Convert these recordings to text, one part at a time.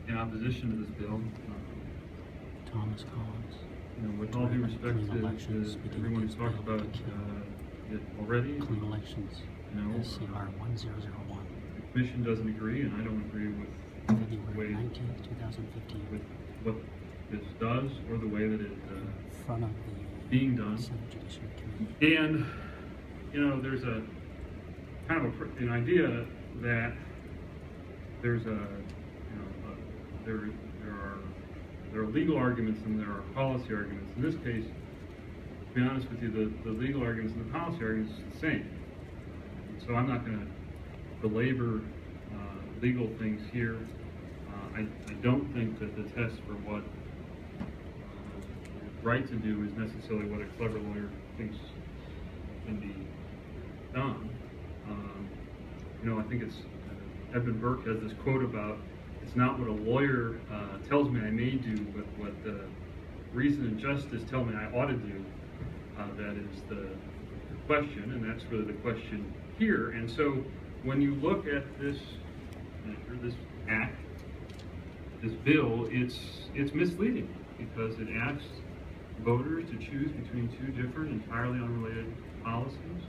in opposition to this bill. Thomas Collins. With all due respect to everyone who's talked about it already, Clean elections. SCR 1001. the commission doesn't agree, and I don't agree with February 19th, 2015. with what this does or the way that it's In front of the being done. Senate Judiciary Committee. And there's a kind of an idea that there's there are legal arguments and there are policy arguments. In this case, to be honest with you, the legal arguments and the policy arguments are the same. So I'm not going to belabor legal things here. I don't think that the test for what right to do is necessarily what a clever lawyer thinks can be done. I think it's Edmund Burke has this quote about, it's not what a lawyer tells me I may do, but what reason and justice tell me I ought to do. That is the question, and that's really the question here. And so when you look at this measure, this act, this bill, it's misleading because it asks voters to choose between two different, entirely unrelated policies.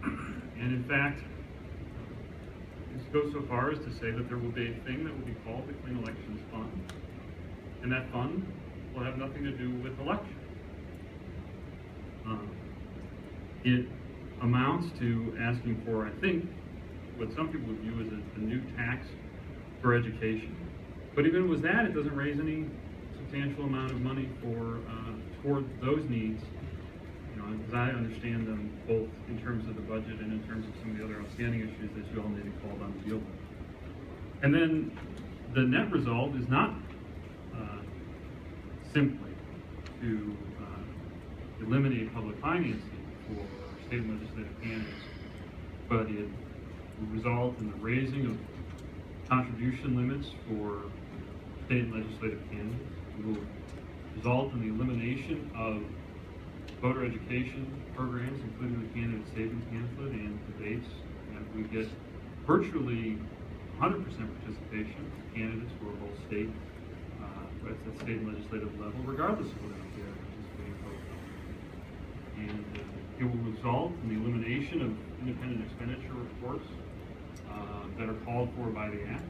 And in fact, this goes so far as to say that there will be a thing that will be called the Clean Elections Fund, and that fund will have nothing to do with elections. It amounts to asking for, I think, what some people would view as a new tax for education. But even with that, it doesn't raise any substantial amount of money toward those needs, as I understand them, both in terms of the budget and in terms of some of the other outstanding issues that you all may be called on to deal with. And then the net result is not simply to eliminate public financing for state and legislative candidates, but it will result in the raising of contribution limits for state and legislative candidates. It will result in the elimination of voter education programs, including the candidate savings pamphlet and debates. And we get virtually 100% participation for candidates who are both state, at the state and legislative level, regardless of whether they are participating in voting. And it will result in the elimination of independent expenditure reports that are called for by the Act.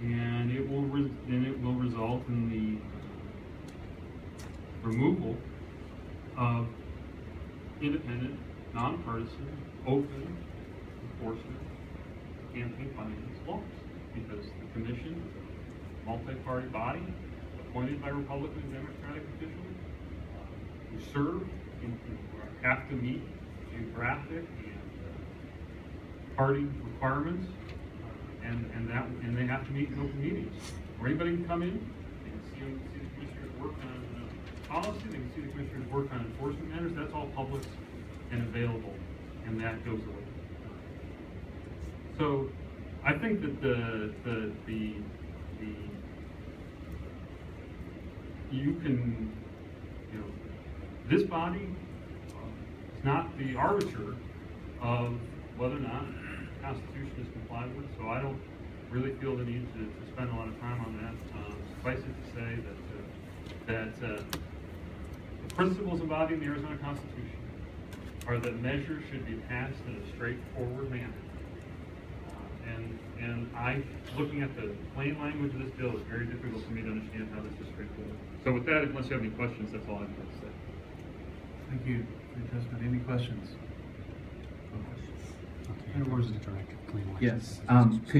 And it will result in the removal of independent, nonpartisan, open enforcement campaign finance laws, because the commission is a multi-party body appointed by Republican and Democratic officials who serve have to meet geographic and party requirements, and they have to meet in open meetings where anybody can come in and see the commissioners work on policy, they can see the commissioners work on enforcement matters. That's all public and available, and that goes away. So I think that this body is not the arbiter of whether or not the Constitution is complied with, so I don't really feel the need to spend a lot of time on that. Suffice it to say that the principles embodied in the Arizona Constitution are that measures should be passed in a straightforward manner. And looking at the plain language of this bill, it's very difficult for me to understand how this is straightforward. So with that, unless you have any questions, that's all I've got to say. Thank you for your testimony. Any questions? Okay. Where's the director of clean elections? Yes.